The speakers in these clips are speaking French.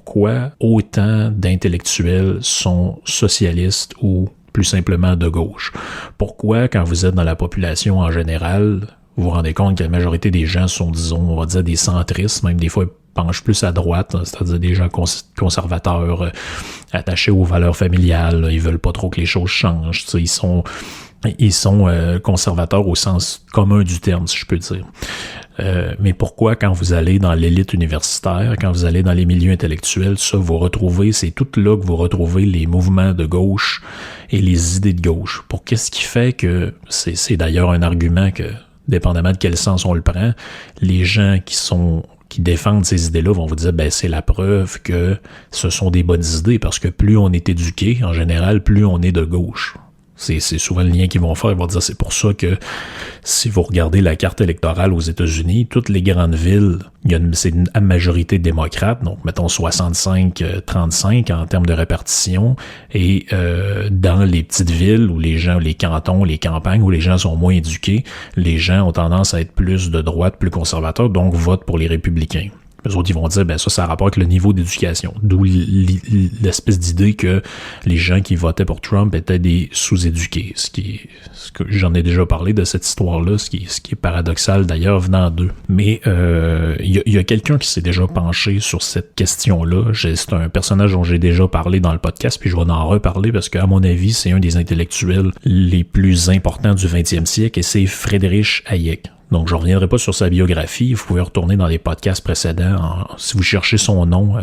pourquoi autant d'intellectuels sont socialistes ou plus simplement de gauche. Pourquoi, quand vous êtes dans la population en général, vous vous rendez compte que la majorité des gens sont, disons, on va dire des centristes, même des fois penchent plus à droite, c'est-à-dire des gens conservateurs, attachés aux valeurs familiales, ils veulent pas trop que les choses changent, ils sont conservateurs au sens commun du terme, si je peux dire. Mais pourquoi, quand vous allez dans l'élite universitaire, quand vous allez dans les milieux intellectuels, ça, vous retrouvez, c'est tout là que vous retrouvez les mouvements de gauche et les idées de gauche. Pour qu'est-ce qui fait que, c'est d'ailleurs un argument que, dépendamment de quel sens on le prend, les gens qui défendent ces idées-là vont vous dire, c'est la preuve que ce sont des bonnes idées, parce que plus on est éduqué, en général, plus on est de gauche. C'est souvent le lien qu'ils vont faire. Ils vont dire, c'est pour ça que si vous regardez la carte électorale aux États-Unis, toutes les grandes villes, c'est une majorité démocrate, donc mettons 65-35 en termes de répartition, et dans les petites villes où les gens, les cantons, les campagnes où les gens sont moins éduqués, les gens ont tendance à être plus de droite, plus conservateurs, donc votent pour les républicains. Les autres, ils vont dire, ça rapporte le niveau d'éducation. D'où l'espèce d'idée que les gens qui votaient pour Trump étaient des sous-éduqués. Ce que j'en ai déjà parlé de cette histoire-là, ce qui est paradoxal d'ailleurs venant d'eux. Mais il y a quelqu'un qui s'est déjà penché sur cette question-là. C'est un personnage dont j'ai déjà parlé dans le podcast, puis je vais en reparler parce qu'à mon avis, c'est un des intellectuels les plus importants du 20e siècle, et c'est Friedrich Hayek. Donc, je ne reviendrai pas sur sa biographie. Vous pouvez retourner dans les podcasts précédents. Si vous cherchez son nom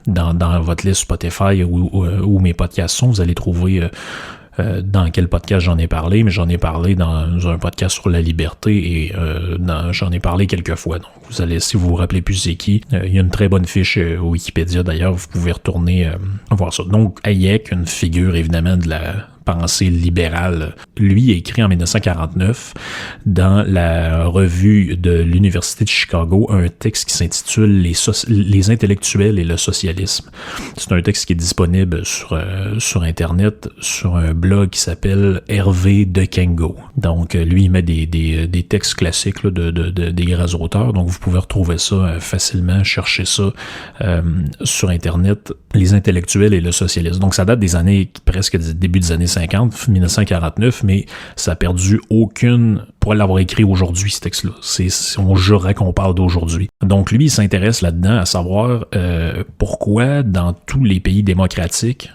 dans votre liste Spotify où mes podcasts sont, vous allez trouver dans quel podcast j'en ai parlé. Mais j'en ai parlé dans un podcast sur la liberté et j'en ai parlé quelques fois. Donc, vous allez, si vous vous rappelez plus c'est qui, il y a une très bonne fiche au Wikipédia d'ailleurs. Vous pouvez retourner voir ça. Donc, Hayek, une figure évidemment de la pensée libérale. Lui a écrit en 1949 dans la revue de l'Université de Chicago un texte qui s'intitule Les intellectuels et le socialisme. C'est un texte qui est disponible sur Internet, sur un blog qui s'appelle Hervé de Kengo. Donc, lui, il met des textes classiques là, des grands auteurs. Donc, vous pouvez retrouver ça facilement, chercher ça sur Internet. Les intellectuels et le socialisme. Donc, ça date des années, presque du début des années 50, 1949, mais ça a perdu aucune... pour l'avoir écrit aujourd'hui, ce texte-là. On jurerait qu'on parle d'aujourd'hui. Donc, lui, il s'intéresse là-dedans à savoir pourquoi, dans tous les pays démocratiques,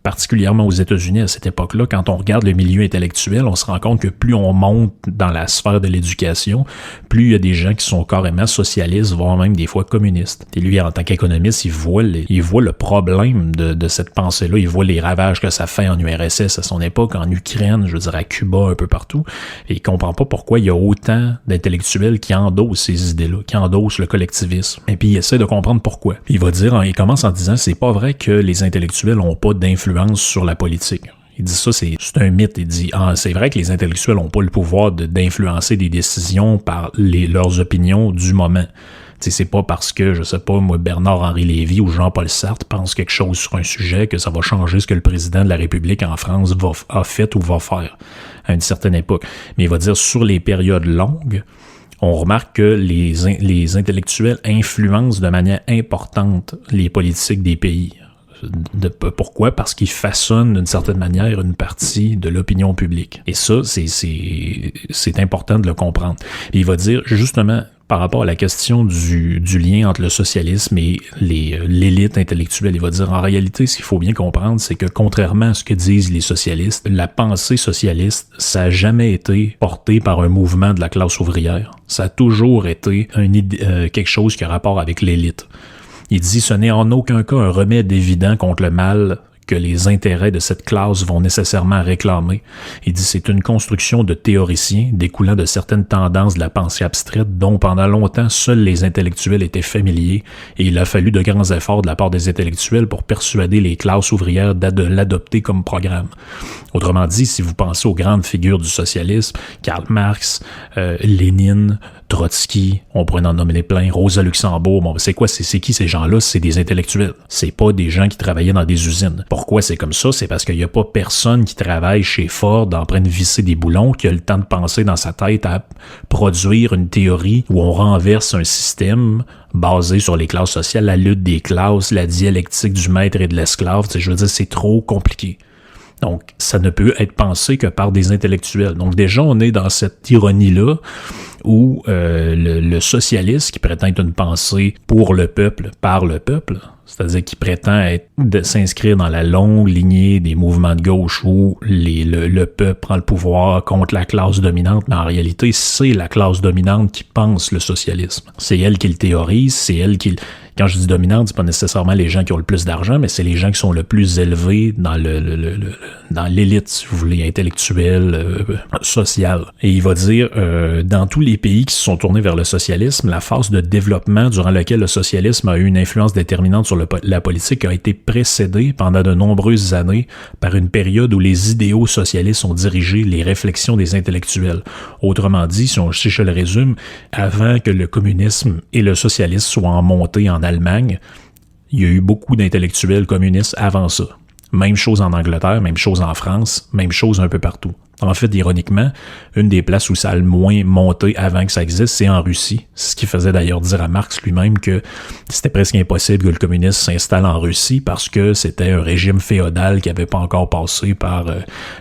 particulièrement aux États-Unis à cette époque-là, quand on regarde le milieu intellectuel, on se rend compte que plus on monte dans la sphère de l'éducation, plus il y a des gens qui sont carrément socialistes, voire même des fois communistes. Et lui, en tant qu'économiste, il voit le problème de cette pensée-là, il voit les ravages que ça fait en URSS à son époque, en Ukraine, je veux dire à Cuba, un peu partout, et il comprend pas pourquoi il y a autant d'intellectuels qui endossent ces idées-là, qui endossent le collectivisme. Et puis il essaie de comprendre pourquoi. Puis il commence en disant, c'est pas vrai que les intellectuels ont pas d'influence sur la politique. Il dit ça, c'est un mythe. Il dit, c'est vrai que les intellectuels n'ont pas le pouvoir d'influencer des décisions par leurs opinions du moment. T'sais, c'est pas parce que, je sais pas, moi, Bernard-Henri Lévy ou Jean-Paul Sartre pensent quelque chose sur un sujet que ça va changer ce que le président de la République en France a fait ou va faire à une certaine époque. Mais il va dire, sur les périodes longues, on remarque que les intellectuels influencent de manière importante les politiques des pays. Pourquoi? Parce qu'ils façonnent d'une certaine manière une partie de l'opinion publique. Et ça, c'est important de le comprendre. Et il va dire, justement, par rapport à la question du lien entre le socialisme et l'élite intellectuelle, il va dire, en réalité, ce qu'il faut bien comprendre, c'est que contrairement à ce que disent les socialistes, la pensée socialiste, ça n'a jamais été porté par un mouvement de la classe ouvrière. Ça a toujours été quelque chose qui a rapport avec l'élite. Il dit, ce n'est en aucun cas un remède évident contre le mal que les intérêts de cette classe vont nécessairement réclamer. Il dit, c'est une construction de théoriciens découlant de certaines tendances de la pensée abstraite dont pendant longtemps seuls les intellectuels étaient familiers et il a fallu de grands efforts de la part des intellectuels pour persuader les classes ouvrières de l'adopter comme programme. Autrement dit, si vous pensez aux grandes figures du socialisme, Karl Marx, Lénine, Trotsky, on pourrait en nommer plein, Rosa Luxembourg, c'est quoi, c'est qui ces gens-là? C'est des intellectuels. C'est pas des gens qui travaillaient dans des usines. Pourquoi c'est comme ça? C'est parce qu'il n'y a pas personne qui travaille chez Ford en train de visser des boulons qui a le temps de penser dans sa tête à produire une théorie où on renverse un système basé sur les classes sociales, la lutte des classes, la dialectique du maître et de l'esclave. Je veux dire, c'est trop compliqué. Donc, ça ne peut être pensé que par des intellectuels. Donc, déjà, on est dans cette ironie-là où le socialiste qui prétend être une pensée pour le peuple, par le peuple, c'est-à-dire qui prétend s'inscrire dans la longue lignée des mouvements de gauche où le peuple prend le pouvoir contre la classe dominante, mais en réalité, c'est la classe dominante qui pense le socialisme. C'est elle qui le théorise, c'est elle qui... Quand je dis dominante, c'est pas nécessairement les gens qui ont le plus d'argent, mais c'est les gens qui sont le plus élevés dans dans l'élite, si vous voulez, intellectuelle, sociale. Et il va dire, dans tous les pays qui se sont tournés vers le socialisme, la phase de développement durant laquelle le socialisme a eu une influence déterminante sur la politique a été précédée pendant de nombreuses années par une période où les idéaux socialistes ont dirigé les réflexions des intellectuels. Autrement dit, si je le résume, avant que le communisme et le socialisme soient en montée en Allemagne, il y a eu beaucoup d'intellectuels communistes avant ça. Même chose en Angleterre, même chose en France, même chose un peu partout. En fait, ironiquement, une des places où ça a le moins monté avant que ça existe, c'est en Russie. Ce qui faisait d'ailleurs dire à Marx lui-même que c'était presque impossible que le communisme s'installe en Russie parce que c'était un régime féodal qui n'avait pas encore passé par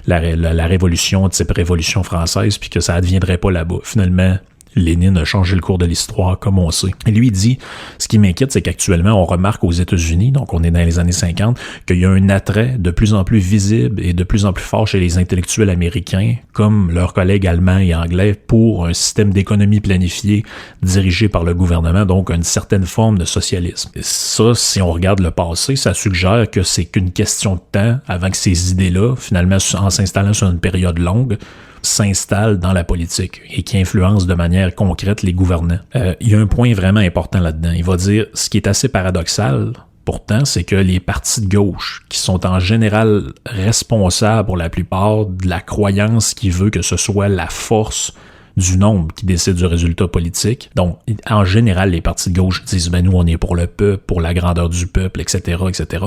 la révolution, type révolution française, puis que ça ne adviendrait pas là-bas. Finalement, Lénine a changé le cours de l'histoire, comme on sait. Et lui, il dit, ce qui m'inquiète, c'est qu'actuellement, on remarque aux États-Unis, donc on est dans les années 50, qu'il y a un attrait de plus en plus visible et de plus en plus fort chez les intellectuels américains, comme leurs collègues allemands et anglais, pour un système d'économie planifié dirigé par le gouvernement, donc une certaine forme de socialisme. Et ça, si on regarde le passé, ça suggère que c'est qu'une question de temps avant que ces idées-là, finalement, en s'installant sur une période longue, s'installe dans la politique et qui influence de manière concrète les gouvernants. Il y a un point vraiment important là-dedans. Il va dire, ce qui est assez paradoxal, pourtant, c'est que les partis de gauche, qui sont en général responsables pour la plupart de la croyance qui veut que ce soit la force du nombre qui décide du résultat politique. Donc, en général, les partis de gauche disent, nous, on est pour le peuple, pour la grandeur du peuple, etc., etc.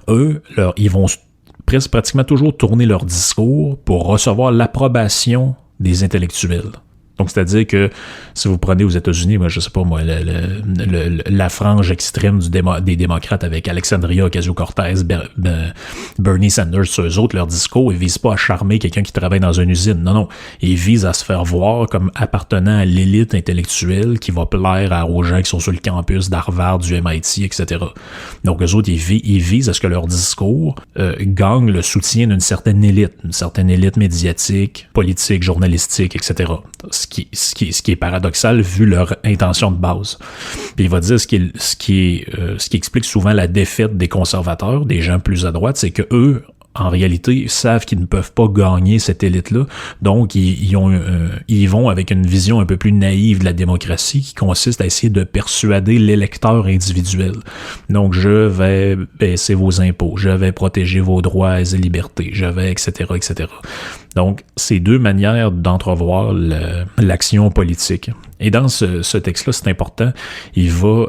Eux, ils vont pratiquement toujours tourner leur discours pour recevoir l'approbation des intellectuels. Donc, c'est-à-dire que si vous prenez aux États-Unis, moi, je sais pas moi, la frange extrême des démocrates avec Alexandria Ocasio-Cortez, Bernie Sanders, eux autres, leur discours, ils visent pas à charmer quelqu'un qui travaille dans une usine. Non. Ils visent à se faire voir comme appartenant à l'élite intellectuelle qui va plaire aux gens qui sont sur le campus d'Harvard, du MIT, etc. Donc, eux autres, ils visent à ce que leur discours gagne le soutien d'une certaine élite médiatique, politique, journalistique, etc. Ce qui est paradoxal vu leur intention de base. Puis il va dire ce qui explique souvent la défaite des conservateurs, des gens plus à droite, c'est que eux, en réalité, savent qu'ils ne peuvent pas gagner cette élite-là. Donc, ils vont avec une vision un peu plus naïve de la démocratie qui consiste à essayer de persuader l'électeur individuel. Donc, je vais baisser vos impôts, je vais protéger vos droits et libertés, je vais, etc., etc. Donc, c'est deux manières d'entrevoir l'action politique. Et dans ce texte-là, c'est important, il va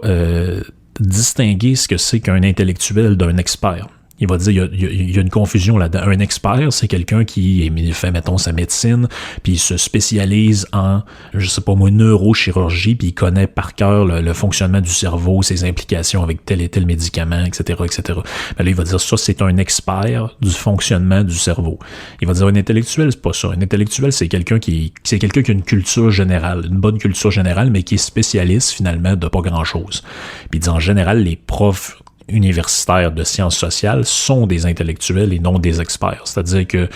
distinguer ce que c'est qu'un intellectuel d'un expert. Il va dire, il y a une confusion là-dedans. Un expert, c'est quelqu'un qui fait, mettons, sa médecine, puis il se spécialise en, je sais pas moi, neurochirurgie, puis il connaît par cœur le fonctionnement du cerveau, ses implications avec tel et tel médicament, etc., etc. Ben là, il va dire, ça, c'est un expert du fonctionnement du cerveau. Il va dire, un intellectuel, c'est pas ça. Un intellectuel, c'est quelqu'un qui a une culture générale, une bonne culture générale, mais qui est spécialiste, finalement, de pas grand-chose. Puis il dit, en général, les profs universitaires de sciences sociales sont des intellectuels et non des experts. C'est-à-dire que,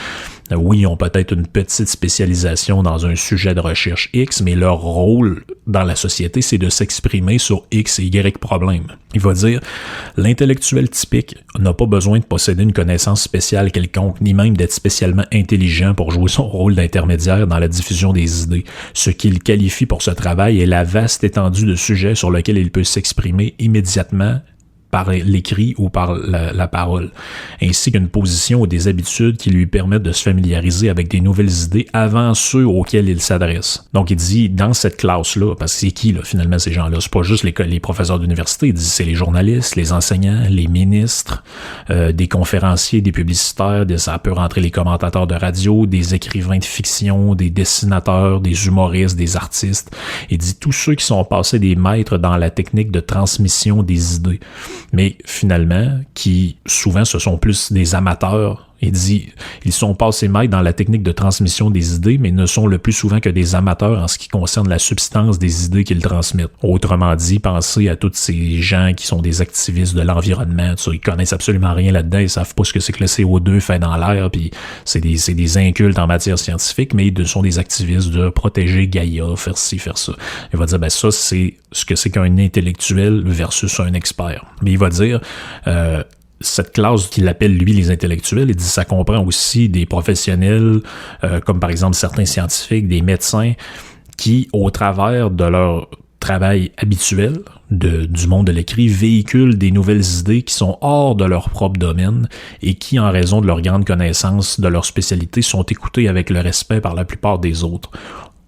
oui, ils ont peut-être une petite spécialisation dans un sujet de recherche X, mais leur rôle dans la société, c'est de s'exprimer sur X et Y problèmes. Il va dire, l'intellectuel typique n'a pas besoin de posséder une connaissance spéciale quelconque, ni même d'être spécialement intelligent pour jouer son rôle d'intermédiaire dans la diffusion des idées. Ce qu'il qualifie pour ce travail est la vaste étendue de sujets sur lesquels il peut s'exprimer immédiatement par l'écrit ou par la parole, ainsi qu'une position ou des habitudes qui lui permettent de se familiariser avec des nouvelles idées avant ceux auxquels il s'adresse. Donc il dit, dans cette classe-là, parce que c'est qui là, finalement ces gens-là? C'est pas juste les professeurs d'université, il dit c'est les journalistes, les enseignants, les ministres, des conférenciers, des publicitaires, ça peut rentrer les commentateurs de radio, des écrivains de fiction, des dessinateurs, des humoristes, des artistes. Il dit tous ceux qui sont passés des maîtres dans la technique de transmission des idées, mais finalement, qui souvent ce sont plus des amateurs. Il dit, ils sont passés maîtres dans la technique de transmission des idées, mais ne sont le plus souvent que des amateurs en ce qui concerne la substance des idées qu'ils transmettent. Autrement dit, pensez à tous ces gens qui sont des activistes de l'environnement, ils connaissent absolument rien là-dedans, ils savent pas ce que c'est que le CO2 fait dans l'air, puis c'est des incultes en matière scientifique, mais ils sont des activistes de protéger Gaïa, faire ci, faire ça. Il va dire, ben ça, c'est ce que c'est qu'un intellectuel versus un expert. Mais il va dire, cette classe qu'il appelle, lui, les intellectuels, il dit ça comprend aussi des professionnels, comme par exemple certains scientifiques, des médecins, qui, au travers de leur travail habituel du monde de l'écrit, véhiculent des nouvelles idées qui sont hors de leur propre domaine et qui, en raison de leur grande connaissance de leur spécialité, sont écoutés avec le respect par la plupart des autres.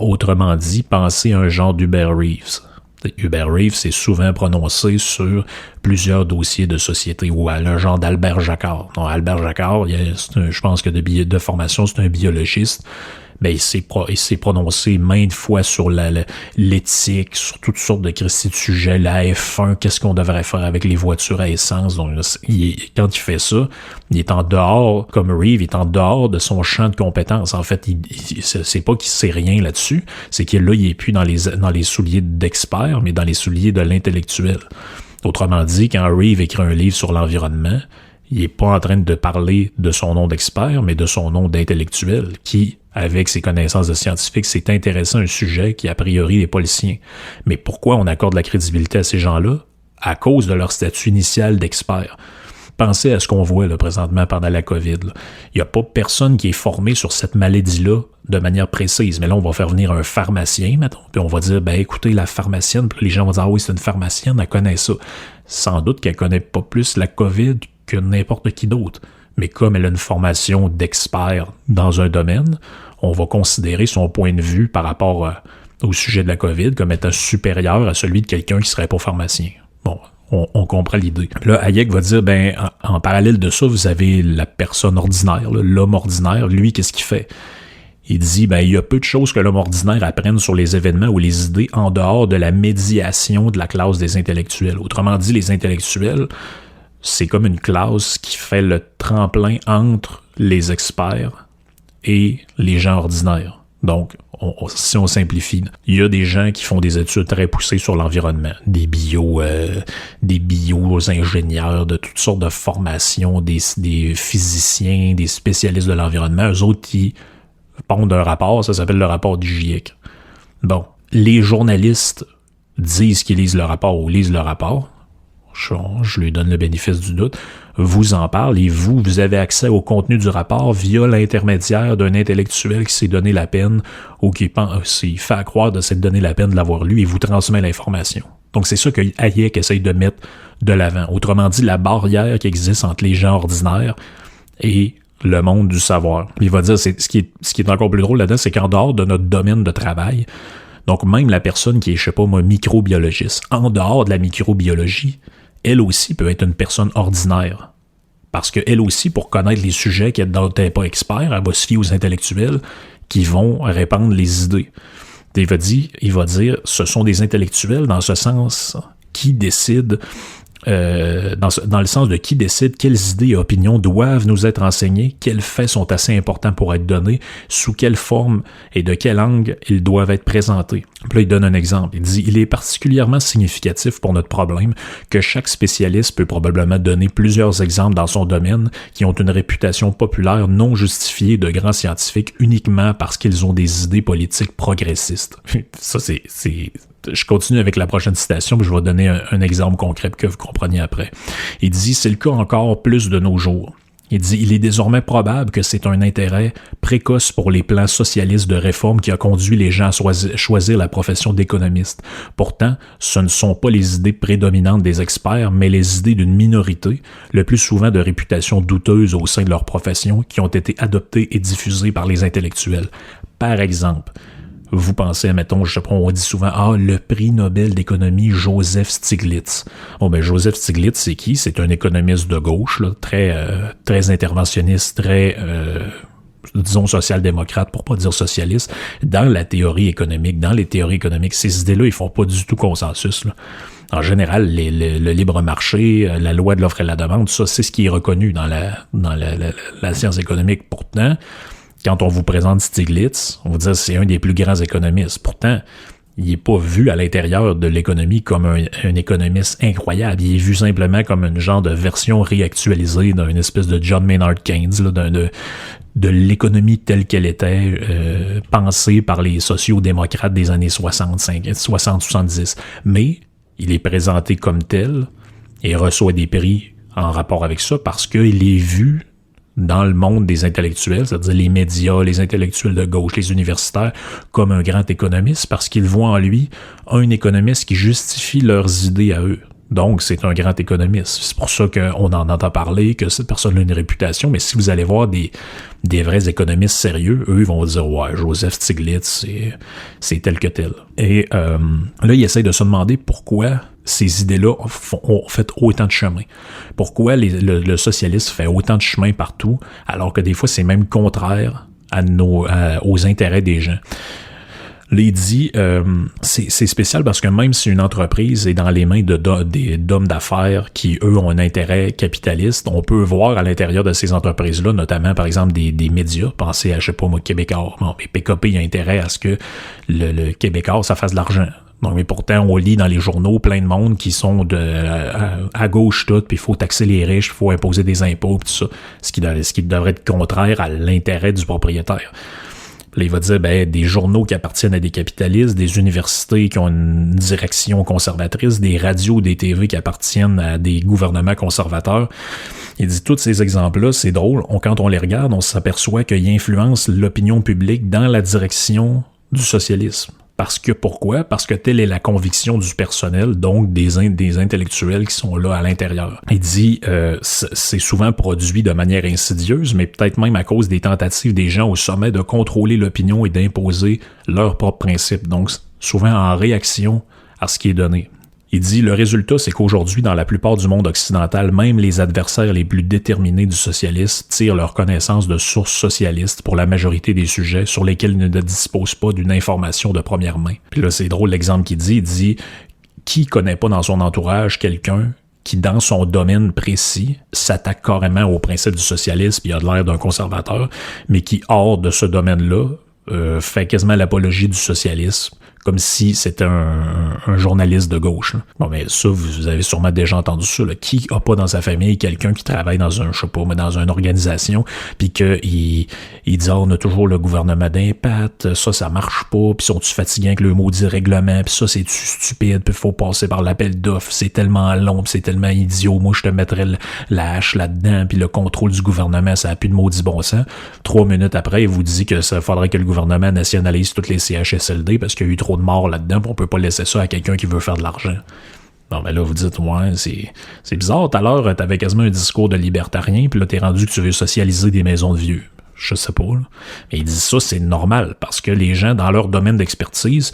Autrement dit, pensez à un genre d'Hubert Reeves. Hubert Reeves est souvent prononcé sur plusieurs dossiers de société, ou à un genre d'Albert Jacquard. Non, Albert Jacquard, je pense que de formation, c'est un biologiste. Ben, il s'est prononcé maintes fois sur l'éthique, sur toutes sortes de sujets, la F1, qu'est-ce qu'on devrait faire avec les voitures à essence. Donc, quand il fait ça, il est en dehors, comme Reeves, il est en dehors de son champ de compétences. En fait, c'est pas qu'il sait rien là-dessus, c'est qu'il là, il est plus dans les souliers d'expert, mais dans les souliers de l'intellectuel. Autrement dit, quand Reeves écrit un livre sur l'environnement, il est pas en train de parler de son nom d'expert, mais de son nom d'intellectuel, qui, avec ses connaissances de scientifique, s'est intéressé à un sujet qui, a priori, n'est pas le sien. Mais pourquoi on accorde la crédibilité à ces gens-là? À cause de leur statut initial d'expert. Pensez à ce qu'on voit là, présentement pendant la COVID. Il n'y a pas personne qui est formé sur cette maladie-là de manière précise. Mais là, on va faire venir un pharmacien, mettons, puis on va dire, ben écoutez, la pharmacienne, puis les gens vont dire, ah oui, c'est une pharmacienne, elle connaît ça. Sans doute qu'elle connaît pas plus la COVID que n'importe qui d'autre. Mais comme elle a une formation d'expert dans un domaine, on va considérer son point de vue par rapport au sujet de la COVID comme étant supérieur à celui de quelqu'un qui serait pas pharmacien. Bon, on comprend l'idée. Là, Hayek va dire, ben, en parallèle de ça, vous avez la personne ordinaire, l'homme ordinaire. Lui, qu'est-ce qu'il fait? Il dit, ben, il y a peu de choses que l'homme ordinaire apprenne sur les événements ou les idées en dehors de la médiation de la classe des intellectuels. Autrement dit, les intellectuels, c'est comme une classe qui fait le tremplin entre les experts et les gens ordinaires. Donc, si on simplifie, il y a des gens qui font des études très poussées sur l'environnement, des bio-ingénieurs de toutes sortes de formations, des physiciens, des spécialistes de l'environnement, eux autres qui pondent un rapport, ça s'appelle le rapport du GIEC. Bon, les journalistes disent qu'ils lisent le rapport ou lisent le rapport. Je lui donne le bénéfice du doute, vous en parle et vous avez accès au contenu du rapport via l'intermédiaire d'un intellectuel qui s'est donné la peine ou qui s'est fait croire de s'être donné la peine de l'avoir lu et vous transmet l'information. Donc c'est ça que Hayek essaye de mettre de l'avant. Autrement dit, la barrière qui existe entre les gens ordinaires et le monde du savoir. Il va dire, ce qui est encore plus drôle là-dedans, c'est qu'en dehors de notre domaine de travail, donc même la personne qui est, je sais pas moi, microbiologiste, en dehors de la microbiologie, elle aussi peut être une personne ordinaire. Parce qu'elle aussi, pour connaître les sujets dont elle n'est pas expert, elle va se fier aux intellectuels qui vont répandre les idées. Il va dire, ce sont des intellectuels dans ce sens qui décident, dans le sens de qui décide quelles idées et opinions doivent nous être enseignées, quels faits sont assez importants pour être donnés, sous quelle forme et de quel angle ils doivent être présentés. Puis là, il donne un exemple. Il dit, il est particulièrement significatif pour notre problème que chaque spécialiste peut probablement donner plusieurs exemples dans son domaine qui ont une réputation populaire non justifiée de grands scientifiques uniquement parce qu'ils ont des idées politiques progressistes. Ça, je continue avec la prochaine citation, puis je vais donner un exemple concret que vous compreniez après. Il dit, c'est le cas encore plus de nos jours. Il dit « Il est désormais probable que c'est un intérêt précoce pour les plans socialistes de réforme qui a conduit les gens à choisir la profession d'économiste. Pourtant, ce ne sont pas les idées prédominantes des experts, mais les idées d'une minorité, le plus souvent de réputation douteuse au sein de leur profession, qui ont été adoptées et diffusées par les intellectuels. Par exemple, vous pensez, mettons, je sais pas, on dit souvent, le prix Nobel d'économie Joseph Stiglitz. Bon, ben, Joseph Stiglitz, c'est qui? C'est un économiste de gauche, là, très interventionniste, disons, social-démocrate, pour pas dire socialiste, dans la théorie économique, dans les théories économiques. Ces idées-là, ils font pas du tout consensus, là. En général, le libre marché, la loi de l'offre et la demande, ça, c'est ce qui est reconnu dans la science économique. Pourtant, quand on vous présente Stiglitz, on vous dit que c'est un des plus grands économistes. Pourtant, il n'est pas vu à l'intérieur de l'économie comme un économiste incroyable. Il est vu simplement comme une genre de version réactualisée d'une espèce de John Maynard Keynes, là, de l'économie telle qu'elle était pensée par les sociaux-démocrates des années 60-70. Mais il est présenté comme tel et reçoit des prix en rapport avec ça parce qu'il est vu dans le monde des intellectuels, c'est-à-dire les médias, les intellectuels de gauche, les universitaires, comme un grand économiste, parce qu'ils voient en lui un économiste qui justifie leurs idées à eux. Donc, c'est un grand économiste. C'est pour ça qu'on en entend parler, que cette personne a une réputation, mais si vous allez voir des vrais économistes sérieux, eux, ils vont dire « Ouais, Joseph Stiglitz, c'est tel que tel. » Et là, ils essayent de se demander pourquoi ces idées-là ont fait autant de chemin. Pourquoi le socialisme fait autant de chemin partout, alors que des fois, c'est même contraire aux intérêts des gens. Là, il dit, c'est spécial parce que même si une entreprise est dans les mains d'hommes d'affaires qui, eux, ont un intérêt capitaliste, on peut voir à l'intérieur de ces entreprises-là, notamment, par exemple, des médias. Pensez à, je sais pas moi, Québécois. Bon, mais PKP a intérêt à ce que le Québécois, ça fasse de l'argent. Donc, mais pourtant, on lit dans les journaux plein de monde qui sont à gauche tout, puis il faut taxer les riches, il faut imposer des impôts, tout ça, ce qui devrait être contraire à l'intérêt du propriétaire. Là, il va dire, des journaux qui appartiennent à des capitalistes, des universités qui ont une direction conservatrice, des radios, des TV qui appartiennent à des gouvernements conservateurs. Il dit, tous ces exemples-là, c'est drôle. Quand on les regarde, on s'aperçoit qu'ils influencent l'opinion publique dans la direction du socialisme. Pourquoi? Parce que telle est la conviction du personnel, donc des intellectuels qui sont là à l'intérieur. Il dit, c'est souvent produit de manière insidieuse, mais peut-être même à cause des tentatives des gens au sommet de contrôler l'opinion et d'imposer leurs propres principes, donc souvent en réaction à ce qui est donné. Il dit, le résultat, c'est qu'aujourd'hui, dans la plupart du monde occidental, même les adversaires les plus déterminés du socialisme tirent leur connaissance de sources socialistes pour la majorité des sujets sur lesquels ils ne disposent pas d'une information de première main. Puis là, c'est drôle l'exemple qu'il dit. Il dit, qui connaît pas dans son entourage quelqu'un qui, dans son domaine précis, s'attaque carrément aux principes du socialisme, puis il a l'air d'un conservateur, mais qui, hors de ce domaine-là, fait quasiment l'apologie du socialisme, comme si c'était un journaliste de gauche. Là. Bon, mais ça, vous avez sûrement déjà entendu ça. Là. Qui a pas dans sa famille quelqu'un qui travaille dans dans une organisation, puis qu'il dit on a toujours le gouvernement d'impact, ça marche pas, puis sont-tu fatigués avec le maudit règlement, puis ça, c'est-tu stupide, puis faut passer par l'appel d'offres, c'est tellement long, puis c'est tellement idiot, moi, je te mettrais la hache là-dedans, puis le contrôle du gouvernement, ça a plus de maudit bon sens. 3 minutes après, il vous dit que ça faudrait que le gouvernement nationalise toutes les CHSLD parce qu'il y a eu trop de morts là-dedans, puis on peut pas laisser ça à quelqu'un qui veut faire de l'argent. Non, mais là, vous dites, ouais, c'est bizarre. Tout à l'heure, t'avais quasiment un discours de libertarien, puis là, t'es rendu que tu veux socialiser des maisons de vieux. Je sais pas, là. Mais ils disent ça, c'est normal, parce que les gens, dans leur domaine d'expertise,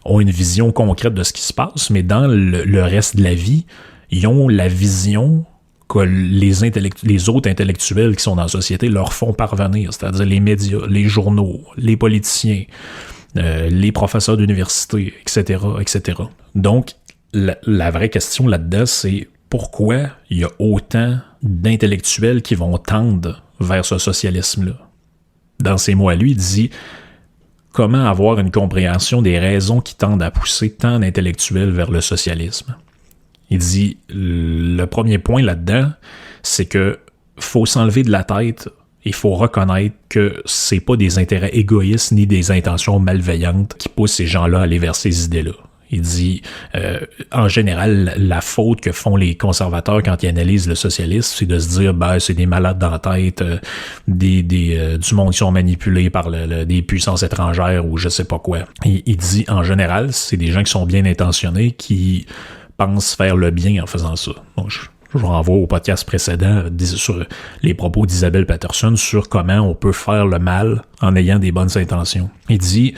ont une vision concrète de ce qui se passe, mais dans le reste de la vie, ils ont la vision que les autres intellectuels qui sont dans la société leur font parvenir, c'est-à-dire les médias, les journaux, les politiciens, les professeurs d'université, etc., etc. Donc, la vraie question là-dedans, c'est pourquoi il y a autant d'intellectuels qui vont tendre vers ce socialisme-là. Dans ses mots à lui, il dit « Comment avoir une compréhension des raisons qui tendent à pousser tant d'intellectuels vers le socialisme? » Il dit « Le premier point là-dedans, c'est que faut s'enlever de la tête. Il faut reconnaître que c'est pas des intérêts égoïstes ni des intentions malveillantes qui poussent ces gens-là à aller vers ces idées-là. » Il dit, en général, la faute que font les conservateurs quand ils analysent le socialisme, c'est de se dire, c'est des malades dans la tête, du monde qui sont manipulés par des puissances étrangères ou je sais pas quoi. Il dit, en général, c'est des gens qui sont bien intentionnés, qui pensent faire le bien en faisant ça. Donc, je vous renvoie au podcast précédent sur les propos d'Isabelle Patterson sur comment on peut faire le mal en ayant des bonnes intentions. Il dit,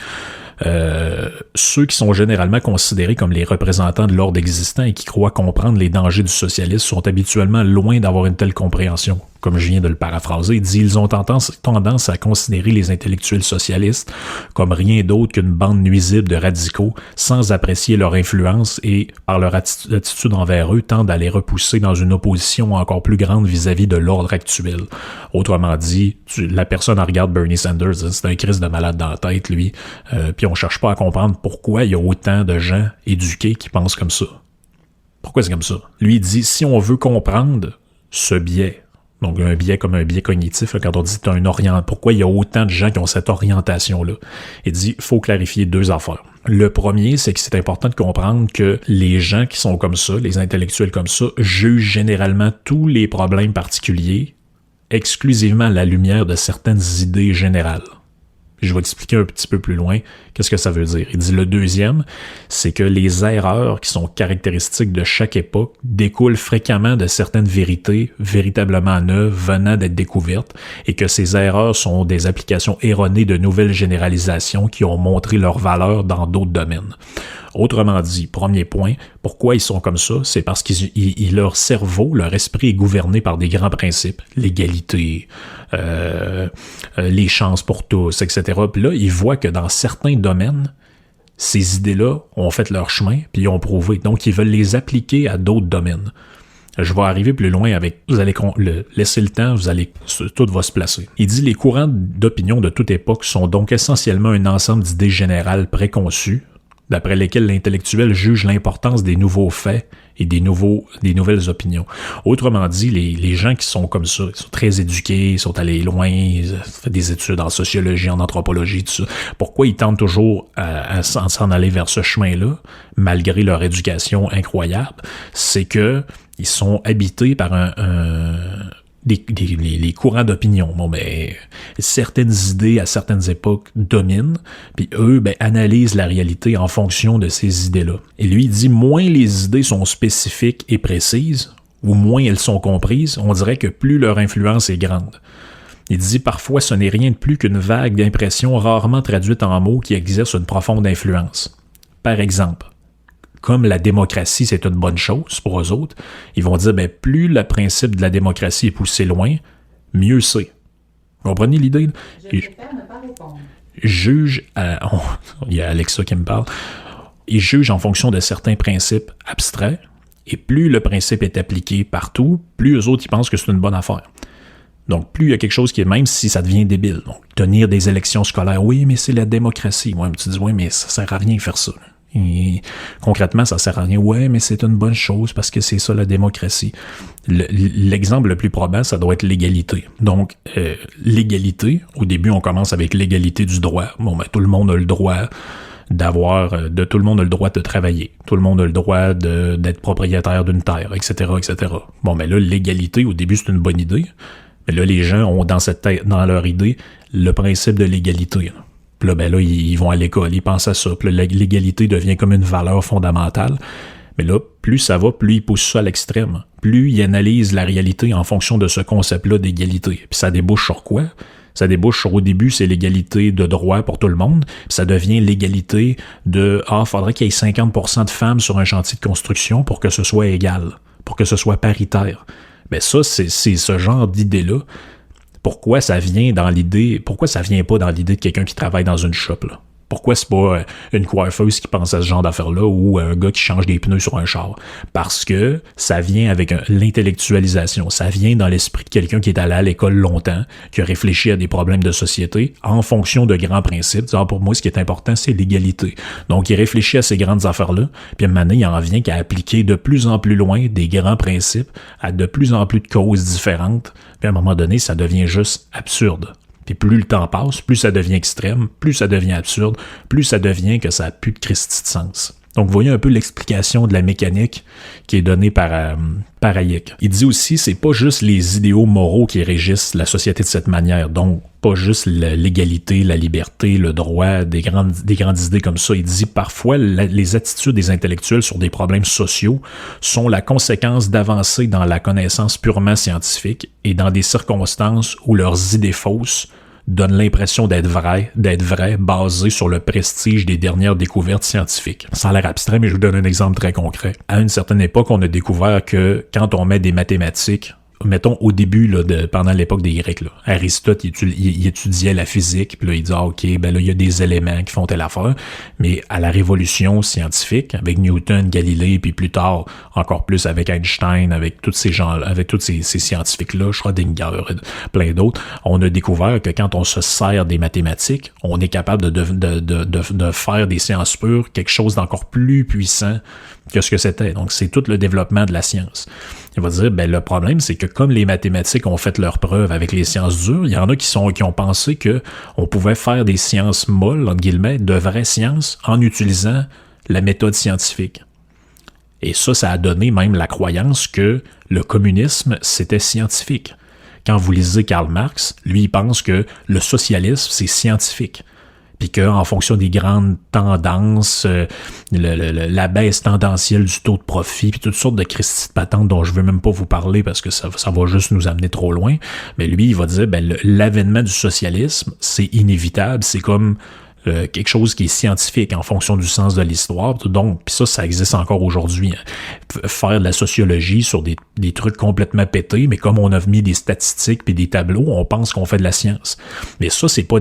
ceux qui sont généralement considérés comme les représentants de l'ordre existant et qui croient comprendre les dangers du socialisme sont habituellement loin d'avoir une telle compréhension. Comme je viens de le paraphraser, il dit ils ont tendance à considérer les intellectuels socialistes comme rien d'autre qu'une bande nuisible de radicaux sans apprécier leur influence et, par leur attitude envers eux, tendent à les repousser dans une opposition encore plus grande vis-à-vis de l'ordre actuel. Autrement dit, la personne regarde Bernie Sanders, c'est un Christ de malade dans la tête, lui, puis on cherche pas à comprendre pourquoi il y a autant de gens éduqués qui pensent comme ça. Pourquoi c'est comme ça? Lui, il dit, si on veut comprendre ce biais, donc un biais comme un biais cognitif, là, quand on dit pourquoi il y a autant de gens qui ont cette orientation-là? Il dit, il faut clarifier deux affaires. Le premier, c'est que c'est important de comprendre que les gens qui sont comme ça, les intellectuels comme ça, jugent généralement tous les problèmes particuliers exclusivement à la lumière de certaines idées générales. Je vais t'expliquer un petit peu plus loin qu'est-ce que ça veut dire. Il dit le deuxième, c'est que les erreurs qui sont caractéristiques de chaque époque découlent fréquemment de certaines vérités véritablement neuves venant d'être découvertes et que ces erreurs sont des applications erronées de nouvelles généralisations qui ont montré leur valeur dans d'autres domaines. Autrement dit, premier point, pourquoi ils sont comme ça? C'est parce que leur cerveau, leur esprit est gouverné par des grands principes, l'égalité, les chances pour tous, etc. Puis là, ils voient que dans certains domaines, ces idées-là ont fait leur chemin, puis ils ont prouvé. Donc, ils veulent les appliquer à d'autres domaines. Je vais arriver plus loin avec, vous allez laisser le temps, tout va se placer. Il dit, les courants d'opinion de toute époque sont donc essentiellement un ensemble d'idées générales préconçues, d'après lesquels l'intellectuel juge l'importance des nouveaux faits et des nouvelles opinions. Autrement dit, les gens qui sont comme ça, ils sont très éduqués, ils sont allés loin, ils ont fait des études en sociologie, en anthropologie, tout ça. Pourquoi ils tentent toujours à s'en aller vers ce chemin-là, malgré leur éducation incroyable? C'est que ils sont habités par les courants d'opinion. Certaines idées à certaines époques dominent, puis eux, analysent la réalité en fonction de ces idées-là. Et lui, il dit, moins les idées sont spécifiques et précises, ou moins elles sont comprises, on dirait que plus leur influence est grande. Il dit, parfois, ce n'est rien de plus qu'une vague d'impressions rarement traduites en mots qui exercent une profonde influence. Par exemple, comme la démocratie, c'est une bonne chose pour eux autres, ils vont dire, plus le principe de la démocratie est poussé loin, mieux c'est. Vous comprenez l'idée? Je préfère ne pas répondre. Il y a Alexa qui me parle. Ils jugent en fonction de certains principes abstraits, et plus le principe est appliqué partout, plus eux autres, ils pensent que c'est une bonne affaire. Donc, plus il y a quelque chose qui est, même si ça devient débile. Donc, tenir des élections scolaires, oui, mais c'est la démocratie. Ouais, tu dis, oui, mais ça sert à rien de faire ça. Et concrètement, ça sert à rien. Ouais, mais c'est une bonne chose parce que c'est ça la démocratie. L'exemple le plus probant, ça doit être l'égalité. Donc, l'égalité, au début, on commence avec l'égalité du droit. Tout le monde a le droit tout le monde a le droit de travailler. Tout le monde a le droit d'être propriétaire d'une terre, etc., etc. Là, l'égalité, au début, c'est une bonne idée. Mais là, les gens ont dans leur idée le principe de l'égalité. Puis là, ils vont à l'école, ils pensent à ça. Puis là, l'égalité devient comme une valeur fondamentale. Mais là, plus ça va, plus ils poussent ça à l'extrême. Plus ils analysent la réalité en fonction de ce concept-là d'égalité. Puis ça débouche sur quoi? Ça débouche sur, au début, c'est l'égalité de droit pour tout le monde. Puis ça devient l'égalité faudrait qu'il y ait 50% de femmes sur un chantier de construction pour que ce soit égal, pour que ce soit paritaire. Ça, c'est ce genre d'idée-là. Pourquoi ça vient pas dans l'idée de quelqu'un qui travaille dans une shop, là? Pourquoi c'est pas une coiffeuse qui pense à ce genre d'affaires-là ou un gars qui change des pneus sur un char? Parce que ça vient avec l'intellectualisation. Ça vient dans l'esprit de quelqu'un qui est allé à l'école longtemps, qui a réfléchi à des problèmes de société en fonction de grands principes. Pour moi, ce qui est important, c'est l'égalité. Donc, il réfléchit à ces grandes affaires-là, puis à un moment donné, il en vient qu'à appliquer de plus en plus loin des grands principes à de plus en plus de causes différentes. Puis à un moment donné, ça devient juste absurde. Puis plus le temps passe, plus ça devient extrême, plus ça devient absurde, plus ça devient que ça n'a plus de Christi de sens. Donc, vous voyez un peu l'explication de la mécanique qui est donnée par Hayek. Il dit aussi, c'est pas juste les idéaux moraux qui régissent la société de cette manière. Donc, pas juste l'égalité, la liberté, le droit, des grandes idées comme ça. Il dit, parfois, les attitudes des intellectuels sur des problèmes sociaux sont la conséquence d'avancées dans la connaissance purement scientifique et dans des circonstances où leurs idées fausses donne l'impression d'être vrai, basé sur le prestige des dernières découvertes scientifiques. Ça a l'air abstrait, mais je vous donne un exemple très concret. À une certaine époque, on a découvert que quand on met des mathématiques, mettons au début, là, pendant l'époque des Grecs, là, Aristote, il étudiait la physique, puis là, il dit, OK, ben là, il y a des éléments qui font telle affaire, mais à la révolution scientifique, avec Newton, Galilée, puis plus tard, encore plus avec Einstein, avec tous ces gens, avec tous ces scientifiques-là, Schrödinger, plein d'autres, on a découvert que quand on se sert des mathématiques, on est capable de faire des sciences pures quelque chose d'encore plus puissant que ce que c'était. Donc, c'est tout le développement de la science. Il va dire, ben, le problème, c'est que comme les mathématiques ont fait leurs preuves avec les sciences dures, il y en a qui ont pensé que on pouvait faire des sciences molles, entre guillemets, de vraies sciences, en utilisant la méthode scientifique. Et ça a donné même la croyance que le communisme, c'était scientifique. Quand vous lisez Karl Marx, lui, il pense que le socialisme, c'est scientifique. Puis qu'en fonction des grandes tendances, la baisse tendancielle du taux de profit, puis toutes sortes de Christie de patentes dont je veux même pas vous parler parce que ça va juste nous amener trop loin, mais lui, il va dire, ben, l'avènement du socialisme, c'est inévitable, c'est comme quelque chose qui est scientifique en fonction du sens de l'histoire. Donc, puis ça existe encore aujourd'hui. Hein. Faire de la sociologie sur des trucs complètement pétés, mais comme on a mis des statistiques puis des tableaux, on pense qu'on fait de la science. Mais ça, c'est pas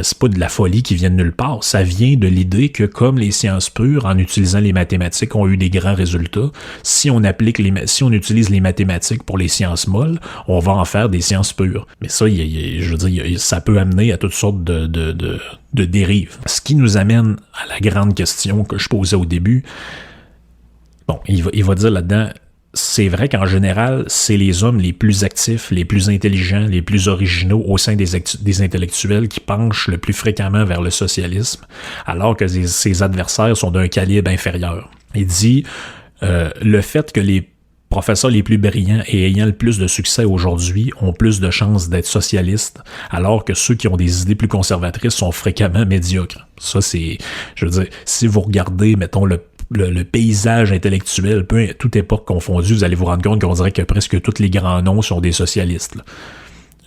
c'est pas de la folie qui vient de nulle part. Ça vient de l'idée que comme les sciences pures, en utilisant les mathématiques, ont eu des grands résultats, si on utilise les mathématiques pour les sciences molles, on va en faire des sciences pures. Mais ça, je veux dire, ça peut amener à toutes sortes de dérives. Ce qui nous amène à la grande question que je posais au début. Bon, il va dire là-dedans, c'est vrai qu'en général, c'est les hommes les plus actifs, les plus intelligents, les plus originaux au sein des intellectuels qui penchent le plus fréquemment vers le socialisme, alors que ses adversaires sont d'un calibre inférieur. Il dit, le fait que les professeurs les plus brillants et ayant le plus de succès aujourd'hui ont plus de chances d'être socialistes, alors que ceux qui ont des idées plus conservatrices sont fréquemment médiocres. Ça, c'est, je veux dire, si vous regardez, mettons, le paysage intellectuel, toute époque confondue, vous allez vous rendre compte qu'on dirait que presque tous les grands noms sont des socialistes, là.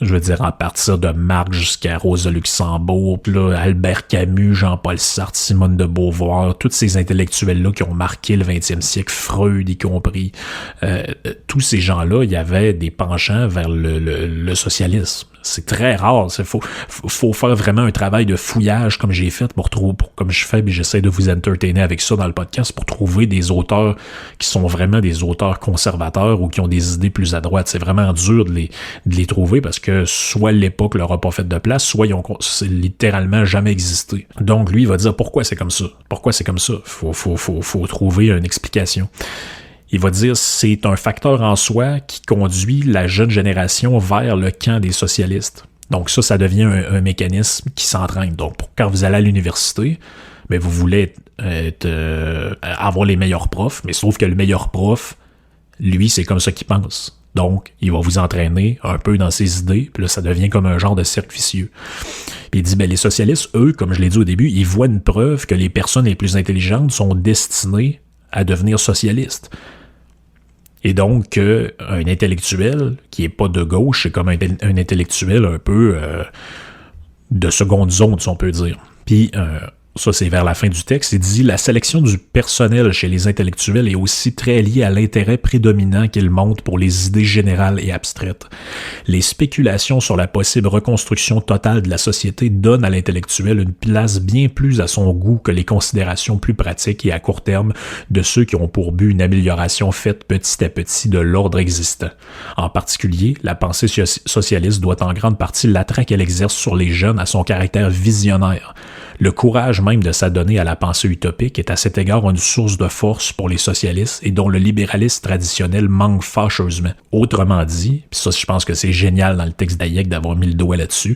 Je veux dire, en partir de Marx jusqu'à Rosa Luxembourg, puis là, Albert Camus, Jean-Paul Sartre, Simone de Beauvoir, tous ces intellectuels-là qui ont marqué le 20e siècle, Freud y compris, tous ces gens-là, il y avait des penchants vers le socialisme. C'est très rare. Faut faire vraiment un travail de fouillage comme j'ai fait comme je fais, mais j'essaie de vous entertainer avec ça dans le podcast pour trouver des auteurs qui sont vraiment des auteurs conservateurs ou qui ont des idées plus à droite. C'est vraiment dur de les trouver parce que soit l'époque leur a pas fait de place, soit ils ont littéralement jamais existé. Donc lui, il va dire pourquoi c'est comme ça. Pourquoi c'est comme ça? Faut trouver une explication. Il va dire c'est un facteur en soi qui conduit la jeune génération vers le camp des socialistes. Donc ça devient un mécanisme qui s'entraîne. Donc quand vous allez à l'université, ben vous voulez avoir les meilleurs profs, mais sauf que le meilleur prof, lui, c'est comme ça qu'il pense. Donc, il va vous entraîner un peu dans ses idées, puis là, ça devient comme un genre de cercle vicieux. Puis il dit, ben les socialistes, eux, comme je l'ai dit au début, ils voient une preuve que les personnes les plus intelligentes sont destinées à devenir socialistes. Et donc, un intellectuel qui est pas de gauche, c'est comme un intellectuel un peu de seconde zone, si on peut dire. Puis, ça, c'est vers la fin du texte, il dit « La sélection du personnel chez les intellectuels est aussi très liée à l'intérêt prédominant qu'ils montrent pour les idées générales et abstraites. Les spéculations sur la possible reconstruction totale de la société donnent à l'intellectuel une place bien plus à son goût que les considérations plus pratiques et à court terme de ceux qui ont pour but une amélioration faite petit à petit de l'ordre existant. En particulier, la pensée socialiste doit en grande partie l'attrait qu'elle exerce sur les jeunes à son caractère visionnaire. Le courage même de s'adonner à la pensée utopique est à cet égard une source de force pour les socialistes et dont le libéralisme traditionnel manque fâcheusement. Autrement dit, puis ça je pense que c'est génial dans le texte d'Hayek d'avoir mis le doigt là-dessus,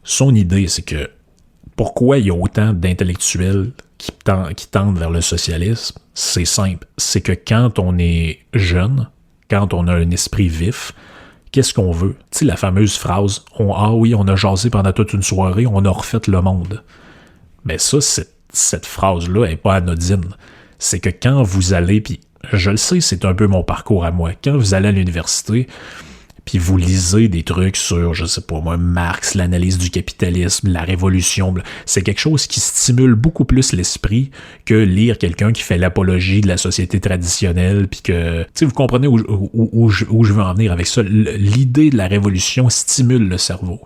son idée c'est que pourquoi il y a autant d'intellectuels qui tendent vers le socialisme, c'est simple. C'est que quand on est jeune, quand on a un esprit vif, qu'est-ce qu'on veut? Tu sais, la fameuse phrase « Ah oui, on a jasé pendant toute une soirée, on a refait le monde. » Mais ça, cette phrase-là n'est pas anodine. C'est que quand vous allez, puis je le sais, c'est un peu mon parcours à moi, quand vous allez à l'université, puis vous lisez des trucs sur, je sais pas moi, Marx, l'analyse du capitalisme, la révolution, c'est quelque chose qui stimule beaucoup plus l'esprit que lire quelqu'un qui fait l'apologie de la société traditionnelle, puis que, tu sais, vous comprenez où je veux en venir avec ça. L'idée de la révolution stimule le cerveau.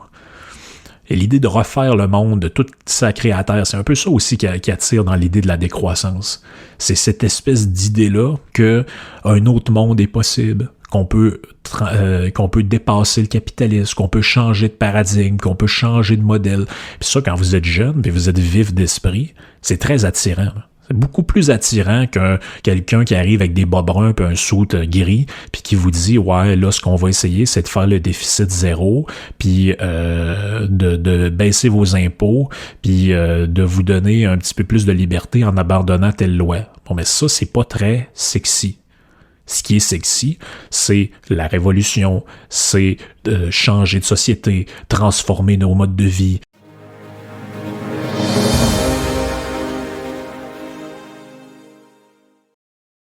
Et l'idée de refaire le monde, de tout sacré à terre, c'est un peu ça aussi qui attire dans l'idée de la décroissance. C'est cette espèce d'idée-là qu'un autre monde est possible, qu'on peut dépasser le capitalisme, qu'on peut changer de paradigme, qu'on peut changer de modèle. Puis ça, quand vous êtes jeune, puis vous êtes vif d'esprit, c'est très attirant. C'est beaucoup plus attirant qu'un quelqu'un qui arrive avec des bas bruns puis un suit gris, puis qui vous dit « Ouais, là, ce qu'on va essayer, c'est de faire le déficit zéro, puis de baisser vos impôts, puis de vous donner un petit peu plus de liberté en abandonnant telle loi. » Bon, mais ça, c'est pas très sexy. Ce qui est sexy, c'est la révolution, c'est changer de société, transformer nos modes de vie,